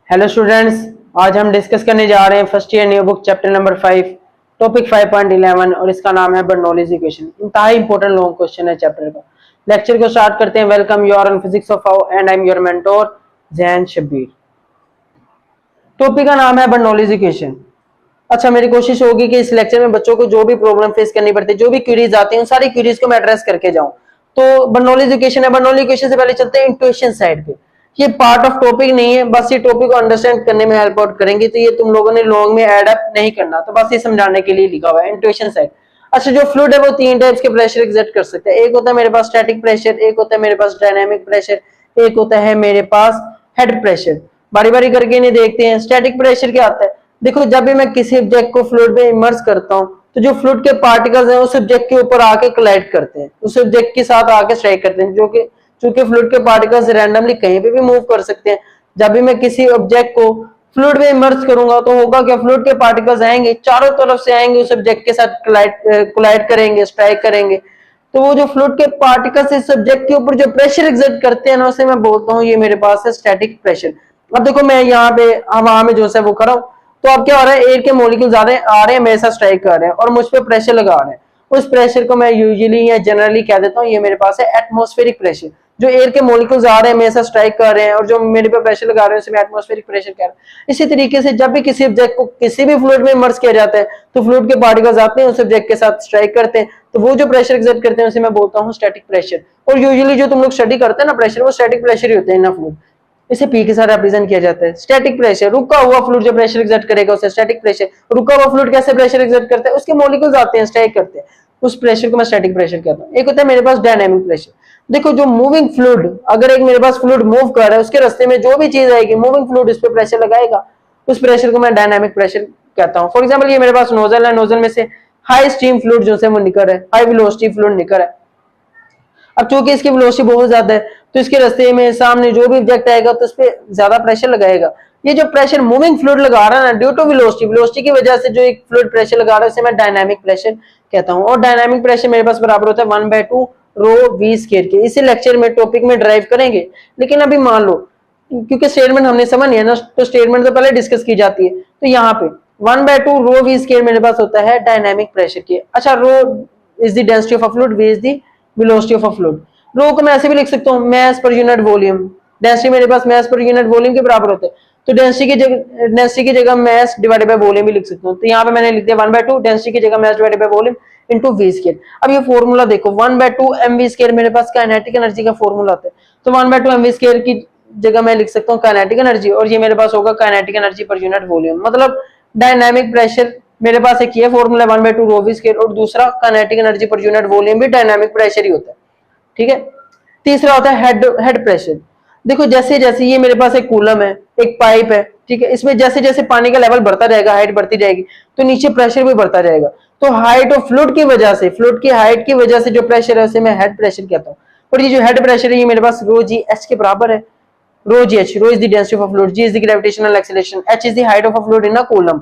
Hello students, आज हम discuss करने जा रहे हैं first year new book chapter number 5 topic 5.11 और इसका नाम है बर्नौलीज इक्वेशन। इंतहाई इंपॉर्टेंट लॉन्ग क्वेश्चन है चैप्टर का। लेक्चर को स्टार्ट करते हैं। Welcome you are on physics of how and I am your mentor Jain Shabbir. Topic का नाम है बर्नौलीज इक्वेशन। अच्छा, मेरी कोशिश होगी कि इस लेक्चर में बच्चों को जो भी प्रॉब्लम फेस करनी पड़ती है, जो भी क्वेरीज आती हैं, उन सारी क्वेरीज को मैं एड्रेस करके जाऊं। तो बर्नौलीज इक्वेशन है। बर्नौली इक्वेशन से पहले चलते हैं इंट्यूशन साइड पे। ये पार्ट ऑफ टॉपिक नहीं है, बस ये टॉपिक को अंडरस्टैंड करने में हेल्प आउट करेंगे। तो ये तुम लोगों ने लॉन्ग में एड अप नहीं करना, तो बस ये समझाने के लिए लिखा हुआ है इंट्यूशन साइड। अच्छा, जो फ्लूइड है वो तीन टाइप्स के प्रेशर एग्जर्ट कर सकते हैं। एक होता है मेरे पास स्टैटिक प्रेशर, एक होता है मेरे पास डायनामिक प्रेशर, एक होता है मेरे पास हेड प्रेशर। बारी बारी करके इन्हें देखते हैं। स्टैटिक प्रेशर क्या आता है? देखो, जब भी मैं किसी ऑब्जेक्ट को फ्लूइड में इमर्स करता हूं तो जो फ्लूइड के पार्टिकल्स हैं उस ऑब्जेक्ट के ऊपर आके कोलाइड करते हैं, उस ऑब्जेक्ट के साथ आके स्ट्राइक करते हैं, जो कि चूंकि फ्लूइड के पार्टिकल्स रैंडमली कहीं पे भी मूव कर सकते हैं। जब भी मैं किसी ऑब्जेक्ट को फ्लूइड में इमर्स करूंगा तो होगा क्या, फ्लूइड के पार्टिकल्स आएंगे, चारों तरफ से आएंगे, उस ऑब्जेक्ट के साथ कोलाइड करेंगे, स्ट्राइक करेंगे। तो वो जो फ्लूइड के पार्टिकल्स इस ऑब्जेक्ट के ऊपर जो प्रेशर एग्जर्ट करते हैं ना, उसे मैं बोलता हूँ ये मेरे पास है स्टैटिक प्रेशर। अब देखो, मैं यहाँ पे हवा में जो है वो कर रहा हूँ, तो अब क्या हो रहा है, एयर के मॉलिक्यूल्स आ रहे हैं मेरे साथ स्ट्राइक कर रहे हैं और मुझ पे प्रेशर लगा रहे हैं। उस प्रेशर को मैं यूजुअली या जनरली कह देता हूँ ये मेरे पास है एटमॉस्फेरिक प्रेशर। जो एयर के मॉलिक्यूल्स आ रहे हैं मेरे साथ स्ट्राइक कर रहे हैं और जो मेरे पे प्रेशर लगा रहे हैं उसे मैं एटमॉस्फेरिक प्रेशर कह रहा हूं। इसी तरीके से जब भी किसी ऑब्जेक्ट को किसी भी फ्लूइड में इमर्स किया जाता है तो फ्लूइड के पार्टिकल्स आते हैं, उस ऑब्जेक्ट के साथ स्ट्राइक करते हैं, तो वो जो प्रेशर एक्सर्ट करते हैं उसे मैं बोलता हूँ स्टैटिक प्रेशर। और यूजुअली जो तुम लोग स्टडी करते हैं ना प्रेशर, वो स्टैटिक प्रेशर ही होते हैं ना फ्लूइड। इसे पी के साथ रिप्रेजेंट किया जाता है। स्टैटिक प्रेशर, रुका हुआ फ्लूइड जो प्रेशर एक्सर्ट करेगा उसे स्टैटिक प्रेशर। रुका हुआ फ्लूइड कैसे प्रेशर एक्सर्ट करता है? उसके मॉलिक्यूल्स आते हैं, स्ट्राइक करते हैं, उस प्रेशर को मैं स्टैटिक प्रेशर कहता हूं। एक होता है मेरे पास डायनामिक प्रेशर। देखो, जो मूविंग फ्लूइड, अगर एक मेरे पास फ्लूइड मूव कर रहा है, उसके रास्ते में जो भी चीज आएगी, मूविंग फ्लूइड उस पर प्रेशर लगाएगा, उस प्रेशर को मैं डायनामिक प्रेशर कहता हूं। फॉर एग्जांपल, ये मेरे पास नोजल है, नोजल में से हाई स्टीम फ्लूइड जो है वो निकल रहा है, हाई वेलोसिटी फ्लूइड निकल रहा है। अब चूंकि इसकी वेलोसिटी बहुत ज्यादा है तो इसके रास्ते में सामने जो भी ऑब्जेक्ट आएगा तो उस पर ज्यादा प्रेशर लगाएगा। ये जो प्रेशर मूविंग फ्लूइड लगा रहा है ना, ड्यू टू वेलोसिटी की वजह से जो एक फ्लूइड प्रेशर लगा रहा है उसे मैं डायनामिक प्रेशर कहता हूं। और डायनामिक प्रेशर मेरे पास बराबर होता है 1/2 रो वी स्क्वायर के। इसी लेक्चर में टॉपिक में ड्राइव करेंगे, लेकिन अभी मान लो क्योंकि स्टेटमेंट हमने समझ लिया ना, तो स्टेटमेंट तो पहले डिस्कस की जाती है। तो यहाँ पे 1/2 रो वी स्क्वायर मेरे पास होता है डायनामिक प्रेशर के। अच्छा, rho is the density of a fluid, v is the velocity of a fluid. Rho को मैं ऐसे भी लिख सकता हूँ, मास पर यूनिट वॉल्यूम। डेंसिटी मेरे पास मास पर यूनिट वॉल्यूम के बराबर होता है, तो डेंसिटी की जगह मास डिवाइडेड बाय वॉल्यूम भी लिख सकता हूँ। तो यहाँ पे मैंने लिख दिया 1/2 डेंसिटी की जगह mass divided by volume into v square. अब ये फॉर्मूला देखो, 1/2 mv स्क्वायर मेरे पास काइनेटिक एनर्जी का फॉर्मूला आता है, तो 1/2 mv स्क्वायर की जगह मैं लिख सकता हूँ काइनेटिक एनर्जी, और ये मेरे पास होगा kinetic energy per unit volume. मतलब डायनामिक प्रेशर मेरे पास एक ये फॉर्मूला 1/2 रो वी स्क्वायर, और दूसरा kinetic energy per unit volume भी डायनामिक प्रेशर ही होता है। ठीक है। तीसरा होता है हेड प्रेशर। देखो, जैसे जैसे ये मेरे पास एक कूलम है, एक पाइप है, ठीक है, इसमें जैसे जैसे पानी का लेवल बढ़ता रहेगा, हाइट बढ़ती जाएगी, तो नीचे प्रेशर भी बढ़ता जाएगा। तो हाइट ऑफ फ्लूइड की वजह से, फ्लूइड की हाइट की वजह से जो प्रेशर है उसे मैं हेड प्रेशर कहता हूँ। और ये जो हेड प्रेशर है ये मेरे पास रो जी एच के बराबर है। Rho g h, rho is the density of a fluid, g is the gravitational acceleration, h is the height of a fluid in a column.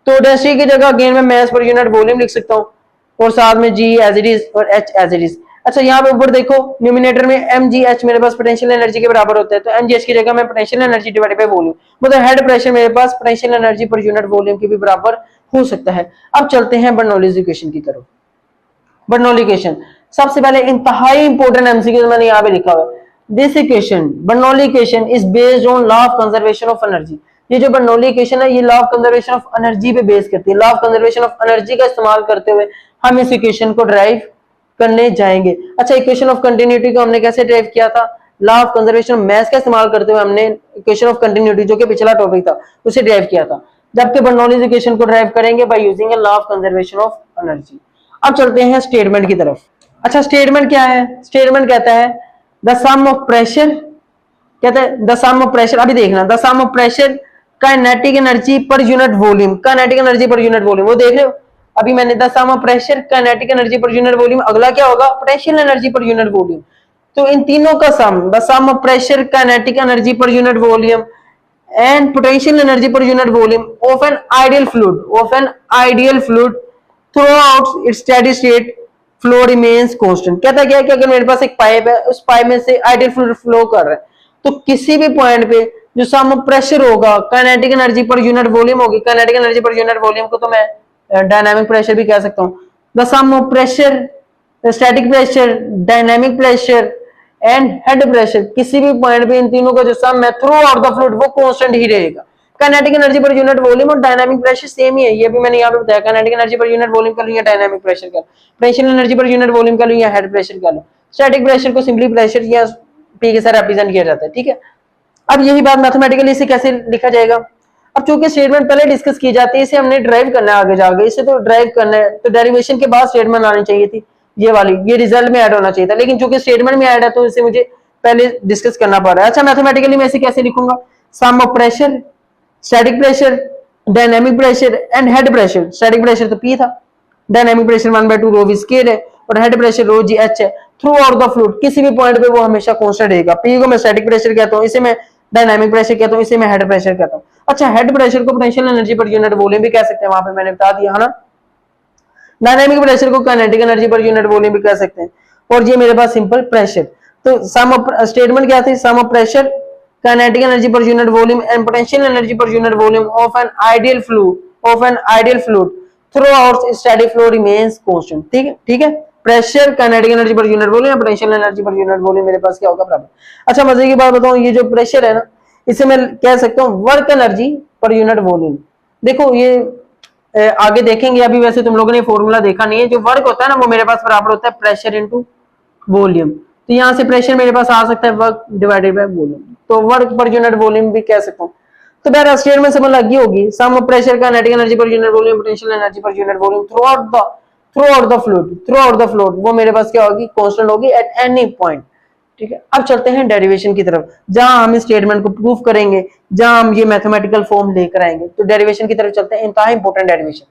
तो डेंसिटी की जगह अगेन मैं मास पर यूनिट वॉल्यूम लिख सकता हूँ, और साथ में जी एज इट इज और एच एज इट इज। अच्छा, यहाँ पे ऊपर देखो न्यूमिनेटर में mgh मेरे पास पोटेंशियल एनर्जी के बराबर होता है, तो mgh की जगह मैं potential energy divided by volume, मतलब हेड प्रेशर मेरे पास potential energy per unit volume के भी बराबर हो सकता है। अब चलते हैं बर्नौलीज इक्वेशन की तरफ। बर्नौली इक्वेशन सबसे पहले इंतहाई इंपॉर्टेंट एमसीक्यू मैंने यहाँ पे लिखा हुआ है। This equation, Bernoulli equation is based on law of conservation of energy. ये जो बर्नौली इक्वेशन है ये law of conservation of energy पे बेस करती है। Law of conservation of energy का इस्तेमाल करते हुए हम इस इक्वेशन को ड्राइव करने जाएंगे। अच्छा, इक्वेशन ऑफ कंटिन्यूटी को हमने कैसे ड्राइव किया था? Law of conservation of mass का इस्तेमाल करते हुए हमने इक्वेशन ऑफ कंटिन्यूटी, जो कि पिछला टॉपिक था, उसे ड्राइव किया था। जबकि बर्नौलीज इक्वेशन को ड्राइव करेंगे by using law of conservation of energy. अब चलते हैं स्टेटमेंट की तरफ। अच्छा, स्टेटमेंट क्या है? स्टेटमेंट कहता है द सम ऑफ प्रेशर, कहता है द सम ऑफ प्रेशर, अभी देखना, the sum of pressure kinetic energy per unit volume, kinetic energy per unit volume, वो देख रहे हो अभी मैंने the sum of pressure kinetic energy per unit volume, अगला क्या होगा? Potential energy per unit volume. तो इन तीनों का sum, the sum of pressure kinetic energy per unit volume and potential energy per unit volume of an ideal fluid throughout its steady state flow remains constant. कहता क्या है कि अगर मेरे पास एक पाइप है, उस पाइप में से आइडियल फ्लूइड फ्लो कर रहा है, तो किसी भी पॉइंट पे जो सम ऑफ प्रेशर होगा, kinetic energy per unit volume होगी, kinetic energy per unit volume को तो मैं डायनामिक प्रेशर भी कह सकता हूँ। The sum of pressure, static pressure, dynamic pressure and head pressure, किसी भी पॉइंट पे इन तीनों का जो सम है थ्रू आउट द फ्लूइड वो कांस्टेंट ही रहेगा। Kinetic energy per unit volume और डायनामिक प्रेशर सेम ही है, ये भी मैंने यहाँ पे बताया। Kinetic energy per unit volume कर लो या डायनामिक प्रेशर कर लो, tension energy per unit volume कर लो या हेड प्रेशर कर लो। स्टैटिक प्रेशर को सिंपली प्रेशर या पी के साथ रिप्रेजेंट किया जाता है, ठीक है। अब यही बात मैथमेटिकली इसे कैसे लिखा जाएगा। अब चूंकि स्टेटमेंट पहले डिस्कस की जाती है, इसे हमने ड्राइव करना है आगे जाके, इसे तो ड्राइव करना है, तो डेरिवेशन के बाद स्टेटमेंट आनी चाहिए थी, ये वाली, ये रिजल्ट में ऐड होना चाहिए था, लेकिन चूंकि स्टेटमेंट में ऐड है तो इसे मुझे पहले डिस्कस करना पड़ रहा है। अच्छा, मैथमेटिकली मैं इसे कैसे लिखूंगा, sum of pressure, static pressure, dynamic pressure and head pressure. Static pressure तो P था, dynamic pressure 1/2 rho v square है और head pressure rho g h है। थ्रू आउट द फ्लूइड किसी भी पॉइंट पे वो हमेशा कांस्टेंट रहेगा। P को मैं स्टैटिक प्रेशर कहता हूँ, इसे मैं डायनामिक प्रेशर कहता हूँ, इसे मैं हेड प्रेशर कहता हूँ। अच्छा, हेड प्रेशर को potential energy per unit volume भी कह सकते हैं, वहां पे मैंने बता दिया है ना। डायनामिक प्रेशर को kinetic energy per unit volume भी कह सकते हैं। और ये मेरे पास सिंपल प्रेशर, तो सम ऑफ स्टेटमेंट क्या थी, sum of pressure, kinetic energy per unit volume and potential energy per unit volume of an ideal fluid throughout static flow remains constant. ठीक है, pressure, kinetic energy per unit volume या potential energy per unit volume मेरे पास क्या होगा, बराबर। अच्छा, मजे की बात बताऊं, ये जो प्रेशर है ना, इसे मैं कह सकता हूँ work energy per unit volume. देखो ये आगे देखेंगे, अभी वैसे तुम लोगों ने फॉर्मूला देखा नहीं है। जो वर्क होता है ना वो मेरे पास बराबर होता है प्रेशर इनटू वॉल्यूम। तो यहाँ से प्रेशर मेरे पास आ सकता है वर्क डिवाइडेड बाय वॉल्यूम, तो वर्क पर यूनिट वॉल्यूम भी कह सकता हूँ। तो बहरहाल स्टेटमेंट समझ लगी होगी, sum of pressure, kinetic energy per unit volume, potential energy per unit volume throughout the fluid वो मेरे पास क्या होगी, कांस्टेंट होगी एट एनी पॉइंट। ठीक है, अब चलते हैं डेरिवेशन की तरफ, जहां हम इस स्टेटमेंट को प्रूफ करेंगे, जहां हम ये मैथमेटिकल फॉर्म लेकर आएंगे। तो डेरिवेशन की तरफ चलते हैं, इंतहा इंपॉर्टेंट डेरिवेशन।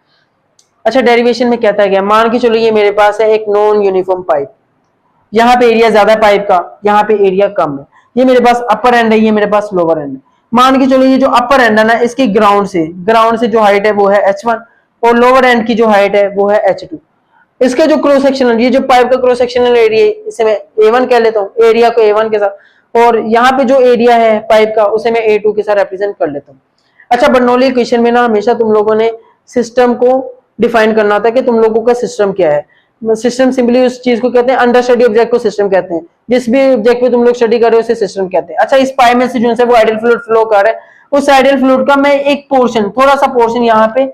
अच्छा, डेरिवेशन में कहता है क्या, मान के चलो ये मेरे पास है एक नॉन यूनिफॉर्म पाइप, यहाँ पे एरिया ज्यादा पाइप का, यहाँ पे एरिया कम है। ये मेरे पास अपर एंड है, ये मेरे पास लोअर एंड है। मान के चलो ये जो अपर एंड है ना, इसकी ग्राउंड से जो हाइट है वो है h1 और लोअर एंड की जो हाइट है वो है h2। इसका जो क्रॉस सेक्शनल, ये जो पाइप का क्रॉस सेक्शनल एरिया, इसे मैं A1 कह लेता हूँ, एरिया को A1 के साथ, और यहाँ पे जो एरिया है पाइप का उसे मैं A2 के साथ रिप्रेजेंट कर लेता हूँ। अच्छा, बर्नौली इक्वेशन में ना हमेशा तुम लोगों ने सिस्टम को डिफाइन करना होता है कि तुम लोगों का सिस्टम क्या है। सिस्टम सिंपली उस चीज को कहते हैं, अंडर स्टडी ऑब्जेक्ट को सिस्टम कहते हैं। जिस भी ऑब्जेक्ट पे तुम लोग स्टडी कर रहे हो उसे सिस्टम कहते हैं। अच्छा, इस पाइप में से जो है वो आइडियल फ्लूइड फ्लो कर रहा है, उस आइडियल फ्लूइड का मैं एक पोर्शन, थोड़ा सा पोर्शन यहाँ पे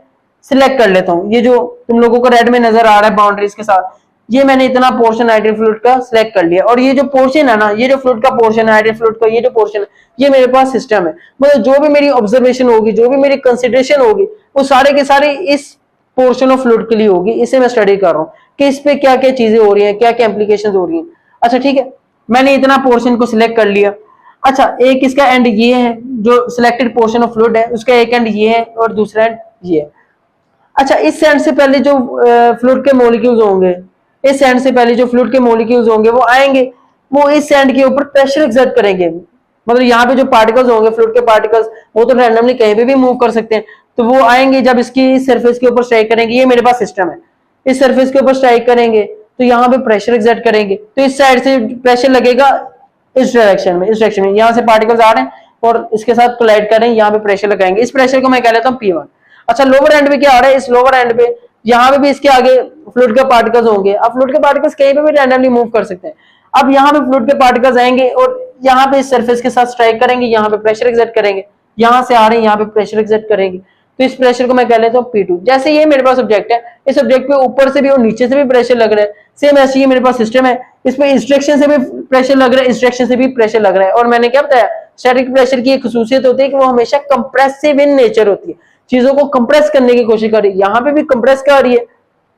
सिलेक्ट कर लेता हूँ। ये जो तुम लोगों को रेड में नजर आ रहा है बाउंड्रीज के साथ, ये मैंने इतना पोर्शन आइडियल फ्लूइड का सिलेक्ट कर लिया। और ये जो पोर्शन है ना, ये जो फ्लूइड का पोर्शन है, आइडियल फ्लूइड का ये जो पोर्शन है, ये मेरे पास सिस्टम है। मतलब जो भी मेरी ऑब्जर्वेशन होगी, जो भी मेरी कंसिडरेशन होगी, वो सारे के सारे इस पोर्शन ऑफ फ्लूइड के लिए होगी। इसे मैं स्टडी कर रहा हूँ कि इस पे क्या क्या चीजें हो रही हैं, क्या क्या इंप्लीकेशंस हो रही हैं। अच्छा, ठीक है, मैंने इतना पोर्शन को सिलेक्ट कर लिया। अच्छा, एक इसका एंड ये है, जो सिलेक्टेड पोर्शन ऑफ फ्लूइड है उसका एक एंड ये है और दूसरा एंड ये है। अच्छा, इस एंड से पहले जो फ्लूइड के मॉलिक्यूल्स होंगे, इस एंड से पहले जो फ्लूइड के मॉलिक्यूल्स होंगे वो आएंगे, वो इस एंड के ऊपर प्रेशर एक्सर्ट करेंगे। मतलब यहाँ पे जो पार्टिकल्स होंगे, फ्लूइड के पार्टिकल्स, वो तो रैंडमली कहीं पे भी मूव कर सकते हैं। तो वो आएंगे, जब इसकी सरफेस के ऊपर स्ट्राइक करेंगे, ये मेरे पास सिस्टम है, इस सरफेस के ऊपर स्ट्राइक करेंगे तो यहाँ पे प्रेशर एक्सर्ट करेंगे। तो इस साइड से प्रेशर लगेगा इस डायरेक्शन में, यहाँ से पार्टिकल्स आ रहे हैं और इसके साथ कोलाइड कर रहे हैं, यहाँ पे प्रेशर लगाएंगे। इस प्रेशर को मैं कह लेता हूँ P1। अच्छा, लोअर एंड पे क्या आ रहा है, इस लोअर एंड पे यहाँ पे भी इसके आगे फ्लूइड के पार्टिकल्स होंगे। अब फ्लूइड के पार्टिकल्स कहीं पे भी रैंडमली मूव कर सकते हैं। अब यहाँ पे फ्लूइड के पार्टिकल्स आएंगे और यहाँ पे इस सरफेस के साथ स्ट्राइक करेंगे, यहाँ पे प्रेशर एक्सर्ट करेंगे, यहाँ से आ रहे हैं, यहाँ पे प्रेशर एक्सर्ट करेंगे। तो इस प्रेशर को मैं कह लेता हूँ P2। जैसे ये मेरे पास ऑब्जेक्ट है, इस ऑब्जेक्ट पे ऊपर से भी और नीचे से भी प्रेशर लग रहा है। सेम ऐसे ही मेरे पास सिस्टम है, इसमें इंस्ट्रक्शन से भी प्रेशर लग रहा है, इंस्ट्रक्शन से भी प्रेशर लग रहा है। और मैंने क्या बताया, स्टैटिक प्रेशर की एक खुसूसियत होती है कि वो हमेशा कंप्रेसिव इन नेचर होती है, चीजों को कंप्रेस करने की कोशिश कर रही है। यहाँ पे भी कंप्रेस कर रही है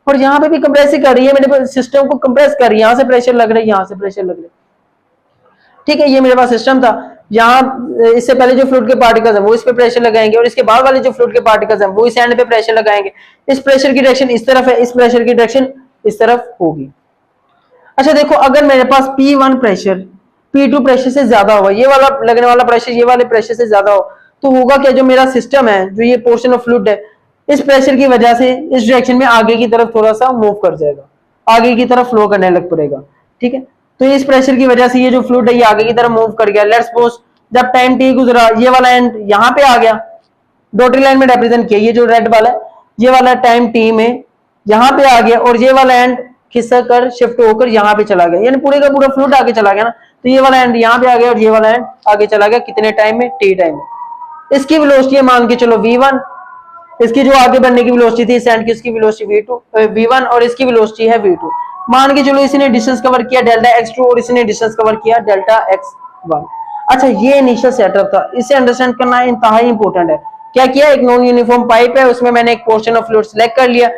और यहाँ पे भी कंप्रेस कर रही है, मेरे सिस्टम को कंप्रेस कर रही है। यहाँ से प्रेशर लग रहा है, यहाँ से प्रेशर लग रहा है। ठीक है, ये मेरे पास सिस्टम था। यहाँ इससे पहले जो फ्लूइड के पार्टिकल्स हैं वो इस पे प्रेशर लगाएंगे और इसके बाद वाले जो फ्लूइड के पार्टिकल्स हैं वो इस एंड पे प्रेशर लगाएंगे। इस प्रेशर की डायरेक्शन इस तरफ है, इस प्रेशर की डायरेक्शन इस तरफ होगी। अच्छा देखो, अगर मेरे पास P1 प्रेशर P2 प्रेशर से ज्यादा होगा, ये वाला लगने वाला प्रेशर ये वाले प्रेशर से ज्यादा हो, तो होगा क्या, जो मेरा सिस्टम है, जो ये पोर्शन ऑफ फ्लूइड है, इस प्रेशर की वजह से इस डायरेक्शन में आगे की तरफ थोड़ा सा मूव कर जाएगा, आगे की तरफ फ्लो करने लग पड़ेगा। ठीक है, तो इस प्रेशर की वजह से ये जो फ्लूइड है ये आगे की तरफ मूव कर गया। लेट्स सपोज जब टाइम टी गुजरा ये वाला एंड यहाँ पे आ गया, डॉटेड लाइन में रिप्रेजेंट किया, ये जो रेड वाला है ये वाला टाइम टी में यहाँ पे आ गया, और ये वाला एंड खिसक कर शिफ्ट होकर यहाँ पे चला गया, यानी पूरे का पूरा फ्लूइड आगे चला गया ना, तो ये वाला एंड यहाँ पे आ गया और ये वाला एंड आगे चला गया, कितने टाइम में, टी टाइम में। इसकी वेलोसिटी मान के चलो v1, इसकी जो आगे बढ़ने की वेलोसिटी थी इस एंड की, उसकी वेलोसिटी v1 और इसकी वेलोसिटी है v2। मान के चलो इसने डिस्टेंस कवर किया डेल्टा x2 और इसने डिस्टेंस कवर किया डेल्टा x1। अच्छा, ये इनिशियल सेटअप था, इसे अंडरस्टैंड करना इंतहाई इंपॉर्टेंट है। क्या किया, एक नॉन यूनिफॉर्म पाइप है, उसमें मैंने एक पोर्शन ऑफ फ्लूइड सिलेक्ट कर लिया।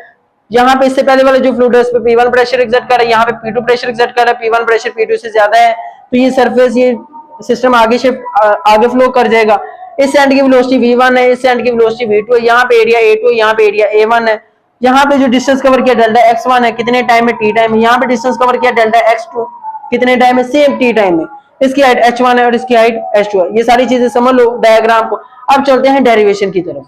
यहाँ पे इससे पहले वाला जो फ्लूइड है उस पे P1 प्रेशर एग्जर्ट कर रहा है, यहाँ पे P2 प्रेशर एग्जर्ट कर रहा है, P1 प्रेशर P2 से ज्यादा है, तो ये सरफेस, ये सिस्टम आगे शिफ्ट आगे फ्लो कर जाएगा। इस एंड की वेलोसिटी v1 है, इस एंड की वेलोसिटी v2 है, यहाँ पे एरिया a2 है, यहाँ पे एरिया a1 है। यहाँ पे जो डिस्टेंस कवर किया डेल्टा x1 है, कितने टाइम में, t टाइम में। यहाँ पे डिस्टेंस कवर किया डेल्टा x2, कितने टाइम में, सेम t टाइम में। इसकी हाइट h1 है और इसकी हाइट h2 है। ये सारी चीजें समझ लो डायग्राम को। अब चलते हैं डेरिवेशन की तरफ।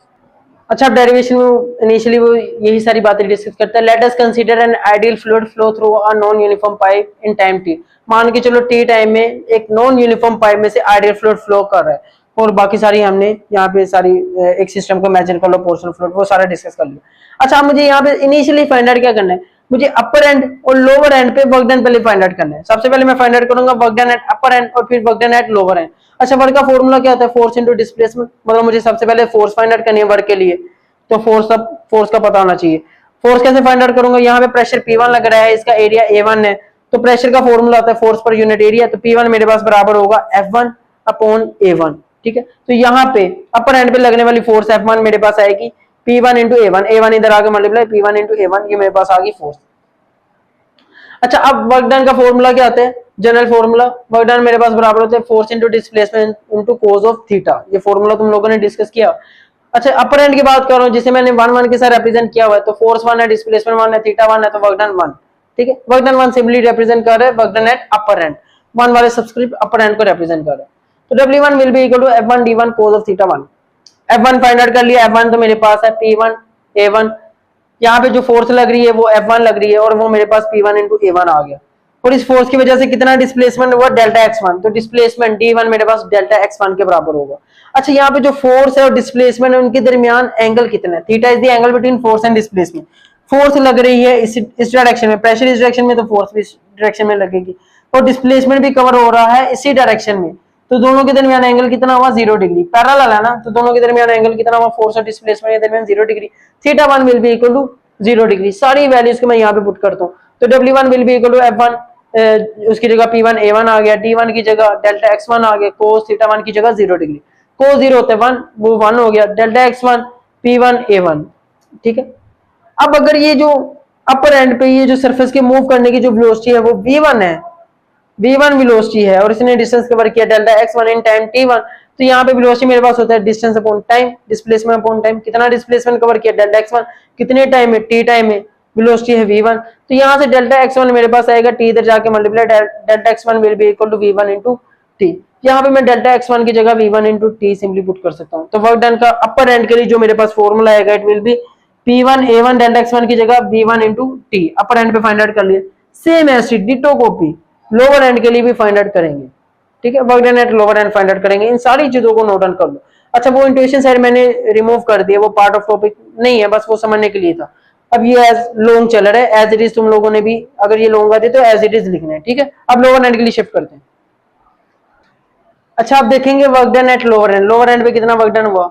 अच्छा, अब डेरिवेशन में इनिशियली वो यही सारी बातें डिस्कस करता है। Let us consider N ideal fluid flow through a non uniform pipe in time t। मान के चलो t टाइम में एक नॉन यूनिफॉर्म पाइप में से आइडियल फ्लूइड फ्लो कर रहा है, और बाकी सारी हमने यहाँ पे सारी एक सिस्टम को इमेजिन कर लो, पोर्शन फ्लूइड, वो सारा डिस्कस कर लिया। अच्छा, मुझे यहाँ पे इनिशियली फाइंड आउट क्या करना है, मुझे अपर एंड और लोअर एंड पे वर्क डन पहले फाइंड आउट करना है। सबसे पहले मैं फाइंड आउट करूंगा work done at upper and और फिर work done eight lower and. अच्छा, वर्क का फॉर्मूला क्या होता है, फोर्स इनटू डिस्प्लेसमेंट। मतलब मुझे सबसे पहले फोर्स फाइंड आउट करनी है वर्क के लिए, तो फोर्स का पता होना चाहिए। फोर्स कैसे फाइंड आउट करूंगा, यहाँ पे प्रेशर P1 लग रहा है, इसका एरिया A1 है, तो प्रेशर का फॉर्मूला होता है फोर्स पर यूनिट एरिया, तो P1 मेरे पास बराबर होगा F1 अपॉन A1। ठीक है, तो यहाँ पे अपर एंड पे लगने वाली फोर्स F1 मेरे पास आएगी P1 इंटू A1, A1 इधर आगे मल्टीप्लाई P1 इंटू A1, ये मेरे पास आ गई फोर्स। अच्छा, अब वर्क डन का फॉर्मूला क्या आता है, जनरल फॉर्मूला, वर्क डन मेरे पास बराबर होता है force into displacement into cos of theta. ये फॉर्मूला तुम लोगों ने डिस्कस किया। अच्छा, अपर एंड की बात कर रहा हूं, जिसे मैंने 1 के साथ रिप्रेजेंट किया हुआ है, तो फोर्स 1 है, डिस्प्लेसमेंट 1 है, थीटा 1 है, तो वर्क डन 1। ठीक है, वर्क डन 1 सिंपली रिप्रेजेंट कर रहा है work done at upper end, 1 वाले सबस्क्रिप्ट अपर एंड को रिप्रेजेंट कर रहा है। तो W1 will be equal to F1 D1 cos of theta 1। F1 find out कर लिया, F1 तो मेरे पास है P1 A1, यहाँ पे जो फोर्स लग रही है वो F1 लग रही है, और वो मेरे पास P1 इंटू A1 आ गया, और इस फोर्स की वजह से कितना डिस्प्लेसमेंट हुआ, डेल्टा x1, तो डिस्प्लेसमेंट D1 मेरे पास डेल्टा x1 के बराबर होगा। अच्छा, यहाँ पे जो फोर्स है और डिस्प्लेसमेंट है उनके दरमियान एंगल कितना है, theta is the angle between force and displacement. Force लग रही है इस डायरेक्शन में, प्रेशर इस डायरेक्शन में, तो फोर्स भी इस डायरेक्शन में लगेगी, और डिस्प्लेसमेंट भी कवर हो रहा है इसी डायरेक्शन में, तो दोनों के दरमियान एंगल कितना हुआ, 0 डिग्री। पैरेलल है ना, तो दोनों के दरमियान एंगल कितना हुआ, फोर्स और डिस्प्लेसमेंट के दरमियान 0 degree. Theta 1 will be equal to 0 degree. सारी वैल्यूज को मैं यहाँ पे पुट करता हूँ, तो W1 will be equal to F1, उसकी जगह P1 A1 आ गया, D1 की जगह डेल्टा x1 आ गया, कोस थीटा 1 की जगह 0 डिग्री, कोस 0 होता है 1, वो 1 हो गया, डेल्टा x1 P1 A1। ठीक है, अब अगर ये जो अपर एंड पे ये जो सरफेस के मूव करने की जो वेलोसिटी है वो v1 है, v1 वेलोसिटी है, और इसने डिस्टेंस कवर किया delta x1 in time t1, तो यहाँ पे वेलोसिटी मेरे पास होता है distance upon time, displacement upon time. कितना डिस्प्लेसमेंट कवर किया, डेल्टा x1, कितने टाइम में, t टाइम में, वेलोसिटी है v1, तो यहाँ से डेल्टा x1 मेरे पास आएगा, t इधर जाके multiply, delta x1 will be equal to v1 into t। यहाँ पे मैं डेल्टा x1 की जगह v1 into t simply put कर सकता हूँ। तो वर्क डन का अपर एंड के लिए जो मेरे पास फॉर्मूला आएगा, it will B P1 A1 delta x1 की जगह v1 इंटू t। अपर एंड पे फाइंड आउट कर लिए, सेम ऐसी डिटो कॉपी लोअर एंड के लिए भी फाइंड आउट करेंगे। ठीक है, work done eight lower and find out करेंगे। इन सारी चीजों को नोट डाउन कर लो। अच्छा, वो इंट्यूशन साइड मैंने रिमूव कर दिया, वो पार्ट ऑफ टॉपिक नहीं है, बस वो समझने के लिए था। अब ये एज लॉन्ग चल रहा है, एज इट इज तुम लोगों ने भी अगर ये लॉन्ग आती तो एज इट इज लिखना है। ठीक है, अब लोअर एंड के लिए शिफ्ट करते हैं। अच्छा, आप देखेंगे work done eight lower and पे कितना वर्क डन हुआ,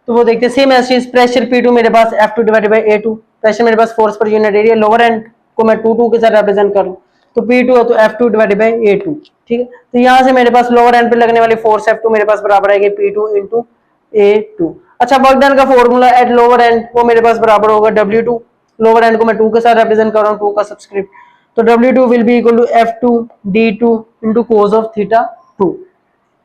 तो वो देखते हैं सेम एज प्रेशर P2 मेरे पास F2 divided by A2, pressure मेरे पास force per unit area, lower end को मैं 2 के साथ रिप्रेजेंट करूं, तो P2 है तो F2 डिवाइडेड बाय A2। ठीक है, तो यहाँ से मेरे पास लोअर एंड पे लगने वाली फोर्स F2 मेरे पास बराबर आएगी P2 इंटू A2। अच्छा, वर्क डन का फॉर्मूला एट लोअर एंड वो मेरे पास बराबर होगा W2, लोअर एंड को मैं 2 के साथ रिप्रेजेंट कर रहा हूँ, 2 का सबस्क्रिप्ट, तो W2 will be equal to F2 D2 into cos of theta 2।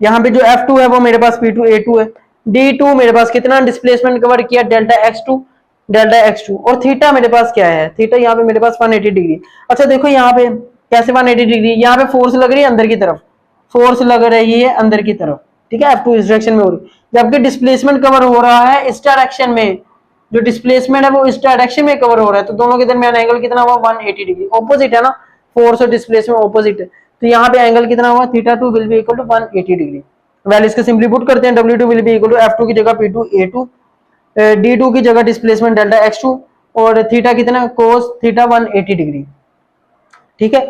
यहाँ पे जो F2 है वो मेरे पास P2 A2 है, D2 मेरे पास कितना डिस्प्लेसमेंट कवर किया, डेल्टा x2, और थीटा मेरे पास क्या है, थीटा यहाँ पे मेरे पास 180 डिग्री। अच्छा देखो यहाँ पे कैसे 180 डिग्री, यहाँ पे फोर्स लग रही है अंदर की तरफ, फोर्स लग रही है अंदर की तरफ। ठीक है, F2 इस डायरेक्शन में हो रही है, जबकि डिस्प्लेसमेंट कवर हो रहा है इस डायरेक्शन में, जो डिस्प्लेसमेंट है वो इस डायरेक्शन में कवर हो रहा है, तो दोनों के दरमियान एंगल कितना हुआ, 180 डिग्री। ऑपोजिट है ना, फोर्स और डिस्प्लेसमेंट ऑपोजिट है, तो यहाँ पे एंगल कितना हुआ, theta 2 will be equal to 180 degree. Values को सिंपली पुट करते हैं, W2 will be equal to F2 की जगह P2 A2, D2 की जगह डिस्प्लेसमेंट डेल्टा x2 और थीटा कितना cos थीटा 180 डिग्री। ठीक है,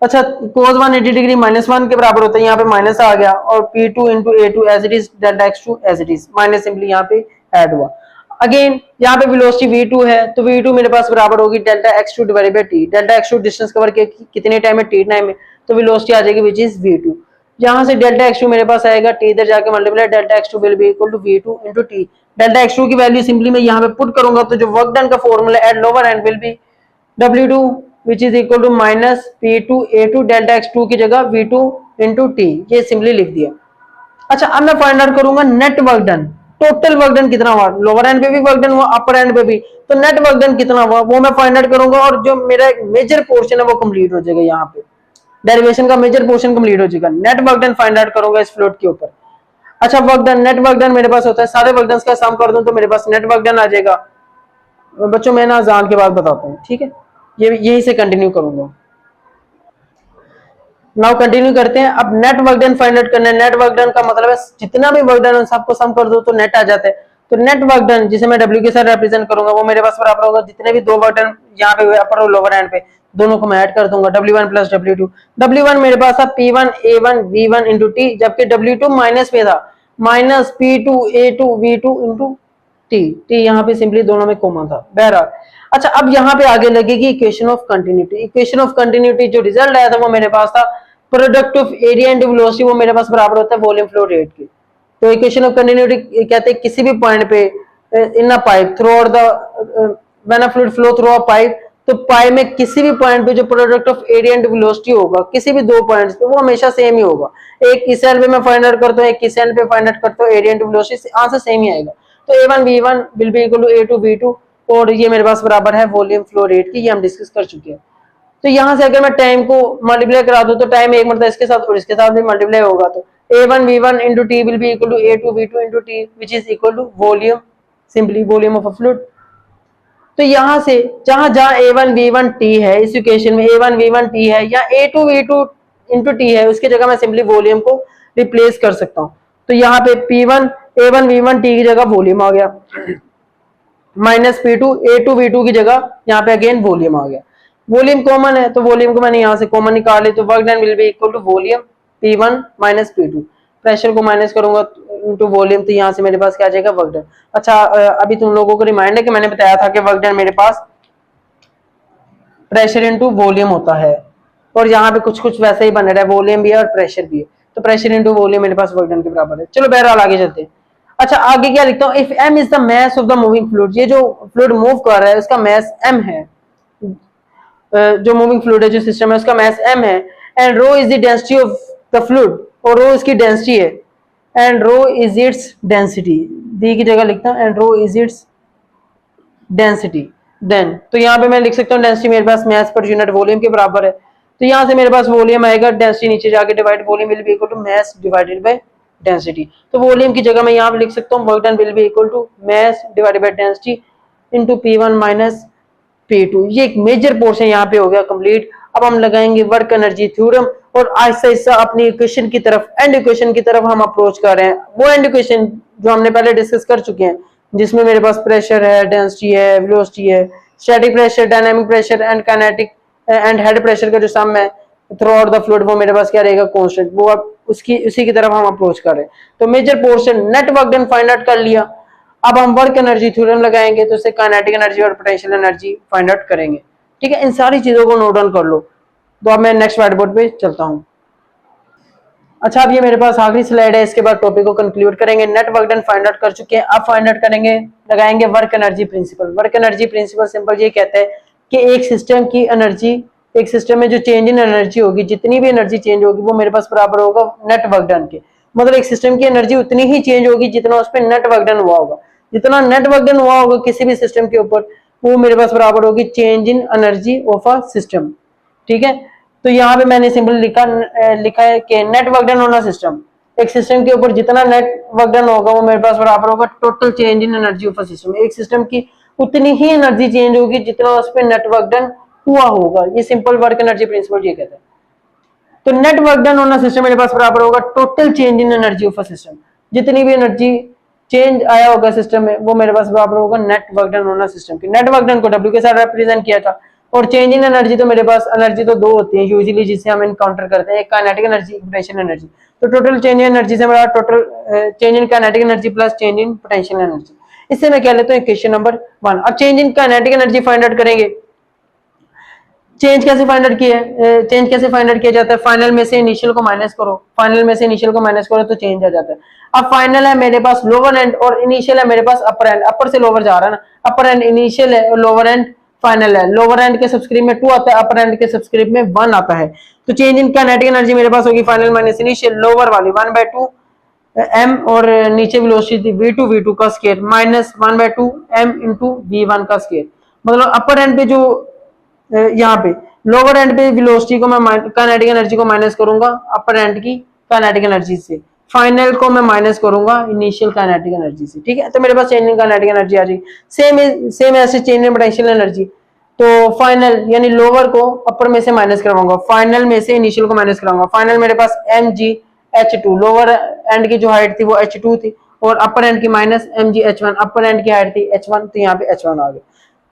अच्छा cos 180 डिग्री -1 के बराबर होता है, यहाँ पे माइनस आ गया और P2 into A2 as it is delta x2 as it is, minus simply यहाँ पे ऐड हुआ। अगेन यहाँ पे वेलोसिटी v2 है तो v2 मेरे पास बराबर होगी delta x2 divided by t। Delta x2 distance cover कितने टाइम में, t टाइम में, तो वेलोसिटी आ जाएगी विच इज v2। यहाँ से डेल्टा x2 मेरे पास आएगा, t इधर जाके multiply, delta x2 will be equal to v2 into t। Delta x2 की वैल्यू सिंपली मैं यहाँ पे पुट करूंगा तो जो वर्क डन का formula eight lower and will be w2 which is equal to minus P2 A2 delta x2 की जगह v2 into t, ये सिंपली लिख दिया। अच्छा अब मैं फाइंड आउट करूंगा net work done, total work done कितना हुआ, लोअर एंड पे भी वर्क डन हुआ, अपर एंड पे भी, तो नेट वर्क डन कितना हुआ वो मैं फाइंड आउट करूंगा और जो मेरा मेजर पोर्शन है वो कंप्लीट हो जाएगा। यहाँ पे डेरिवेशन का मेजर पोर्शन कंप्लीट हो जाएगा, net work done find out करूंगा इस फ्लोट के ऊपर। अच्छा work done, net work done मेरे पास होता है, सारे वर्क डन का सम कर दूं तो मेरे पास नेट वर्क डन आ जाएगा। बच्चों मैं ना अजान के बाद बताता हूँ, ठीक है, ये यही से कंटिन्यू करूंगा। नाउ कंटिन्यू करते हैं। अब net work done find out करना है। नेट वर्क डन का मतलब है जितना भी वर्क डन है सबको सम कर दो तो नेट आ जाता है। तो नेट वर्क डन जिसे मैं W के साथ रिप्रेजेंट करूंगा वो मेरे पास बराबर होगा जितने भी दो वर्क डन यहाँ पे अपर और लोअर एंड पे दोनों को मैं ऐड कर दूंगा, W1 प्लस W2। W1 मेरे पास था P1 A1 V1 into T, जबकि W2 माइनस में था, minus P2 A2 V2 into T। यहाँ पे सिंपली दोनों में कॉमन था, बहरहाल। अच्छा अब यहाँ पे आगे लगेगी equation of continuity. Equation of continuity जो रिजल्ट आया था वो मेरे पास था product of area and velocity, वो मेरे पास बराबर होता है वॉल्यूम फ्लो रेट की। तो इक्वेशन ऑफ कंटिन्यूटी कहते हैं किसी भी पॉइंट पे in a pipe throughout the when a fluid flow through a pipe, तो पाइप में किसी भी पॉइंट पे जो product of area and velocity होगा किसी भी दो पॉइंट्स पे वो हमेशा सेम ही होगा। एक इस एंड पे मैं फाइंड आउट करता हूँ, एक इस एंड पे फाइंड आउट करता हूँ, area and velocity answer same ही आएगा। तो A1 V1 will be equal to A2 V2 और ये मेरे पास बराबर है वॉल्यूम फ्लो रेट की, ये हम डिस्कस कर चुके हैं। तो यहाँ से अगर मैं टाइम को मल्टीप्लाई करा दूं तो टाइम एक मतलब इसके साथ और इसके साथ भी मल्टीप्लाई होगा, तो A1 V1 into T will be equal to A2 V2 into T which is equal to volume, simply volume of a fluid। तो यहाँ से जहां जहां A1 V1 T है इस इक्वेशन में A1 V1 T है या A2 V2 into T है, उसकी जगह मैं सिंपली वॉल्यूम को रिप्लेस कर सकता हूँ। तो यहाँ पे P1 A1 V1 T की जगह वॉल्यूम आ गया, माइनस P2 A2 V2 की जगह यहाँ पे अगेन वॉल्यूम आ गया। वॉल्यूम कॉमन है तो वॉल्यूम को मैंने यहाँ से कॉमन निकाल ली, तो work done will be equal to volume P1 minus P2। Pressure को माइनस करूंगा इनटू वॉल्यूम, तो यहाँ से मेरे पास क्या आ जाएगा वर्क डन। अच्छा अभी तुम लोगों को रिमाइंड है कि मैंने बताया था कि वर्क डन मेरे पास प्रेशर इनटू वॉल्यूम होता है और यहाँ पे कुछ कुछ वैसे ही बन रहा है, वॉल्यूम भी है और प्रेशर भी है, तो प्रेशर इनटू वॉल्यूम मेरे पास वर्क डन के बराबर है। चलो बहरहाल आगे चलते हैं। अच्छा आगे क्या लिखता हूँ, if m is the mass of the moving fluid, ये जो फ्लूइड मूव कर रहा है उसका मास m है, जो मूविंग फ्लूइड है जो सिस्टम है उसका मास m है, and rho is the density of the fluid, और रो इसकी डेंसिटी है, and rho is its density, दी की जगह लिखता हूँ and rho is its density. Then तो यहाँ पे मैं लिख सकता हूँ डेंसिटी मेरे पास मास पर यूनिट वॉल्यूम के बराबर है, तो यहाँ से मेरे पास वॉल्यूम आएगा, डेंसिटी नीचे जाके divide volume will be equal to mass divided by density. तो वॉल्यूम की जगह मैं यहाँ पे लिख सकता हूँ work done will be equal to mass divided by density into P1 minus P2। ये एक मेजर पोर्शन यहाँ पे हो गया कंप्लीट। अब हम लगाएंगे वर्क एनर्जी थ्योरम और आहिस्ता आहिस्ता अपनी इक्वेशन की तरफ, एंड इक्वेशन की तरफ हम अप्रोच कर रहे हैं। वो एंड इक्वेशन जो हमने पहले डिस्कस कर चुके हैं जिसमें मेरे पास प्रेशर है, डेंसिटी है, वेलोसिटी है, static pressure, dynamic pressure and kinetic and head pressure का जो सम है थ्रू आउट द फ्लूइड वो मेरे पास क्या रहेगा कांस्टेंट। वो अब उसी की तरफ हम अप्रोच कर रहे हैं। तो major portion net work done find out कर लिया। अब हम वर्क एनर्जी थ्योरम लगाएंगे तो उससे काइनेटिक एनर्जी और पोटेंशियल एनर्जी फाइंड आउट करेंगे। ठीक है, इन सारी चीजों को नोट डाउन कर लो। तो अब मैं नेक्स्ट व्हाइट बोर्ड पे चलता हूँ। अच्छा अब ये मेरे पास आखिरी स्लाइड है, इसके बाद टॉपिक को कंक्लूड करेंगे। Net work done find out कर चुके हैं, अब फाइंड आउट करेंगे, लगाएंगे work energy principal. Work energy principal simple ये कहता है कि एक सिस्टम की एनर्जी, एक सिस्टम में जो चेंज इन एनर्जी होगी, जितनी भी एनर्जी चेंज होगी वो मेरे पास बराबर होगा नेट वर्क डन के। मतलब एक सिस्टम की एनर्जी उतनी ही चेंज होगी जितना उस पर नेट वर्क डन हुआ होगा। जितना नेट वर्क डन हुआ होगा किसी भी सिस्टम के ऊपर वो मेरे पास बराबर होगी change in energy of a system. ठीक है, तो यहाँ पे मैंने सिंपल लिखा है कि नेट वर्क डन होना सिस्टम, एक सिस्टम के ऊपर जितना नेट वर्क डन होगा वो मेरे पास बराबर होगा total change in energy of a system. एक सिस्टम की उतनी ही एनर्जी चेंज होगी जितना उस पर नेट वर्क डन हुआ होगा। ये सिंपल वर्क एनर्जी प्रिंसिपल ये कहता है। तो net work done on a system मेरे पास बराबर होगा total change in energy of a system, जितनी भी एनर्जी चेंज आया होगा सिस्टम में वो मेरे पास बराबर होगा net work done on a system की। नेट वर्क डन को W के साथ रिप्रेजेंट किया था, और चेंज इन एनर्जी तो मेरे पास एनर्जी तो दो होती है यूजुअली जिसे हम इनकाउंटर करते हैं, एक काइनेटिक एनर्जी, एक पोटेंशियल एनर्जी। तो टोटल चेंज इन एनर्जी से मेरा total change in kinetic energy plus change in potential energy, इससे मैं कह लेता हूँ इक्वेशन नंबर 1। अब change in kinetic energy find out करेंगे। चेंज कैसे फाइंड आउट किया है, चेंज कैसे फाइंड आउट किया जाता है, फाइनल में से इनिशियल को माइनस करो, फाइनल में से इनिशियल को माइनस करो तो चेंज आ जाता है। अब फाइनल है मेरे पास लोअर एंड और इनिशियल है मेरे पास अपर एंड, अपर से लोअर जा रहा है ना, अपर एंड इनिशियल है और लोअर एंड फाइनल है। लोअर एंड के सबस्क्रिप्ट में 2 आता है, अपर एंड के सबस्क्रिप्ट में 1 आता है। तो चेंज इन काइनेटिक एनर्जी मेरे पास होगी फाइनल माइनस इनिशियल, लोअर वाली 1/2 m और नीचे वेलोसिटी v2 का square minus 1/2 m into v1 का स्क्वायर। मतलब अपर एंड पे जो यहाँ पे लोअर एंड पे वेलोसिटी को मैं काइनेटिक एनर्जी को माइनस करूंगा अपर एंड की काइनेटिक एनर्जी से, फाइनल को मैं माइनस करूंगा इनिशियल काइनेटिक एनर्जी से, ठीक है। तो मेरे पास चेंज इन काइनेटिक एनर्जी आ जाएगी। सेम ऐसे चेंज इन पोटेंशियल एनर्जी, तो फाइनल यानी लोअर को अपर में से माइनस करवाऊंगा, फाइनल में से इनिशियल को माइनस कराऊंगा। फाइनल मेरे पास mgh2, लोअर एंड की जो हाइट थी वो h2 थी, और अपर एंड की माइनस mgh1, अपर एंड की हाइट थी h1, तो यहाँ पे h1 आ गया।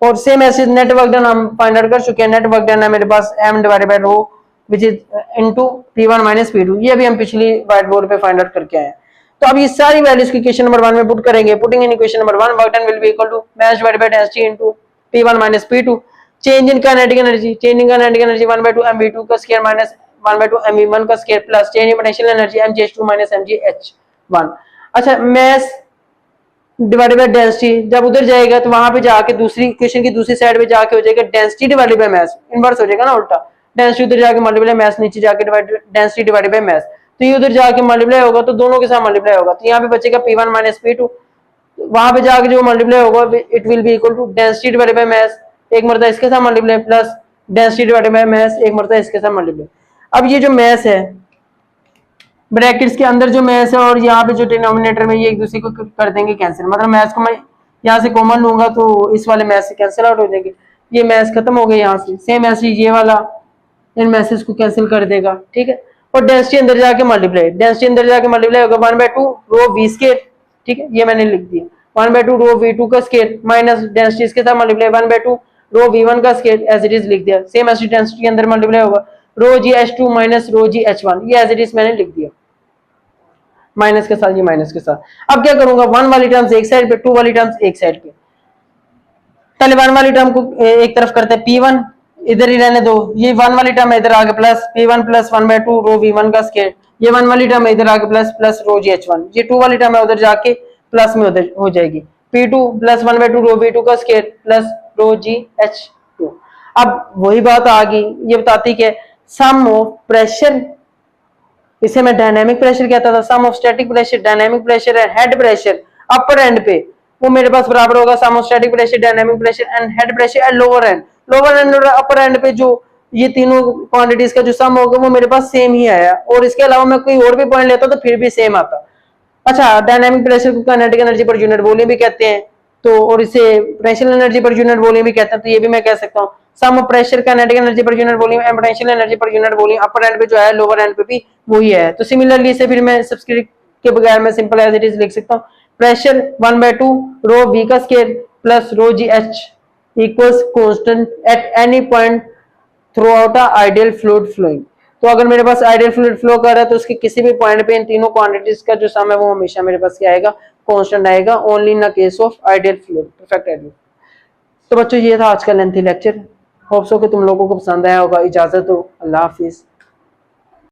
और सेम ऐसे नेट वर्क डन हम फाइंड आउट कर चुके हैं। नेट वर्क डन है मेरे पास m divided by rho which is into p1 minus p2, ये भी हम पिछली व्हाइट बोर्ड पे फाइंड आउट करके आए हैं। तो अब ये सारी वैल्यूज की इक्वेशन नंबर 1 में पुट करेंगे। Putting in equation number 1, work done will be equal to mass divided by density into p1 minus p2, change in kinetic energy, change in kinetic energy 1/2 mv2 का square minus 1/2 mv1 का square plus change in potential energy mgh2 minus mgh1। अच्छा, मास divided by density, जब उधर जाएगा तो वहां पे जाके दूसरी इक्वेशन की दूसरी साइड पे जाके हो जाएगा density divided by mass, inverse हो जाएगा ना उल्टा, डेंसिटी उधर जाके मल्टीप्लाई मास, नीचे जाके डेंसिटी डिवाइडेड बाय मास, तो ये उधर जाके मल्टीप्लाई होगा तो दोनों के साथ मल्टीप्लाई होगा, तो यहाँ पे बचेगा p1 माइनस p2, वहां पे जाके जो मल्टीप्लाई होगा it will be equal to density divided by mass, एक मरतबा इसके साथ multiply plus density divided by mass, एक मरतबा इसके साथ मल्टीप्लाई। अब ये जो मास है ब्रैकेट्स के अंदर जो मास है और यहाँ पे जो डिनोमिनेटर में ये एक दूसरे को कर देंगे कैंसिल, मतलब मास को मैं यहाँ से कॉमन लूंगा तो इस वाले मास से कैंसिल आउट हो जाएंगे, ये मास खत्म हो गया यहाँ से। सेम ऐसे ये वाला इन मैसेज को कैंसिल कर देगा, ठीक है। और डेंसिटी अंदर जाके मल्टीप्लाई, डेंसिटी अंदर जाके मल्टीप्लाई होगा 1/2 रो v स्क्वायर, ठीक है, ये मैंने लिख दिया 1/2 रो v2 का स्क्वायर माइनस डेंसिटी इसके साथ मल्टीप्लाई 1/2 रो v1 का स्क्वायर एज इट इज लिख दिया। सेम ऐसे डेंसिटी अंदर मल्टीप्लाई होगा रो gh2 माइनस रो gh1, ये एज इट इज मैंने लिख दिया माइनस के साथ, ये माइनस के साथ। अब क्या करूंगा, 1 वाली टर्म्स एक साइड पे, 2 वाली टर्म्स एक साइड पे। पहले 1 वाली टर्म को एक तरफ करते हैं, p1 इधर ही रहने दो, ये 1 वाली टर्म इधर आगे प्लस p1 प्लस 1/2 रो v1 का स्क्वायर, ये 1 वाली टर्म इधर आगे प्लस प्लस रो gh1, ये 2 वाली टर्म है उधर जाके प्लस में उधर हो जाएगी p2 प्लस 1/2 रो v2 का स्क्वायर प्लस रो gh2। अब वही बात आ गई, ये बताती कि सम ऑफ प्रेशर, इसे मैं डायनामिक प्रेशर कहता था, sum of static pressure, dynamic pressure and head pressure upper end पे, वो मेरे पास बराबर होगा sum of static pressure, dynamic pressure and head pressure at lower end. Lower end और अपर एंड पे जो ये तीनों क्वांटिटीज का जो सम होगा वो मेरे पास सेम ही आया, और इसके अलावा मैं कोई और भी पॉइंट लेता तो फिर भी सेम आता। अच्छा, डायनामिक प्रेशर को kinetic energy per unit volume भी कहते हैं, तो और इसे potential energy per unit volume भी कहते हैं, तो ये भी मैं कह सकता हूँ sum of pressure kinetic energy per unit volume and potential energy per unit volume upper end पे जो है लोअर एंड पे भी वही है। तो सिमिलरली इसे फिर मैं सब्सक्रिप्ट के बगैर मैं सिंपल एज इट इज लिख सकता हूँ प्रेशर 1/2 रो v का square plus rho gh equals constant at any point throughout a ideal fluid flowing. तो अगर मेरे पास आइडियल फ्लूइड फ्लो कर रहा है तो उसके किसी भी पॉइंट पे इन तीनों क्वांटिटीज का जो सम है वो हमेशा मेरे पास क्या आएगा, कांस्टेंट आएगा, only in the case of ideal fluid, perfect ideal. तो बच्चों ये था आज का लेंथी लेक्चर, होप सो कि तुम लोगों को पसंद आया होगा। इजाजत दो, अल्लाह हाफिज।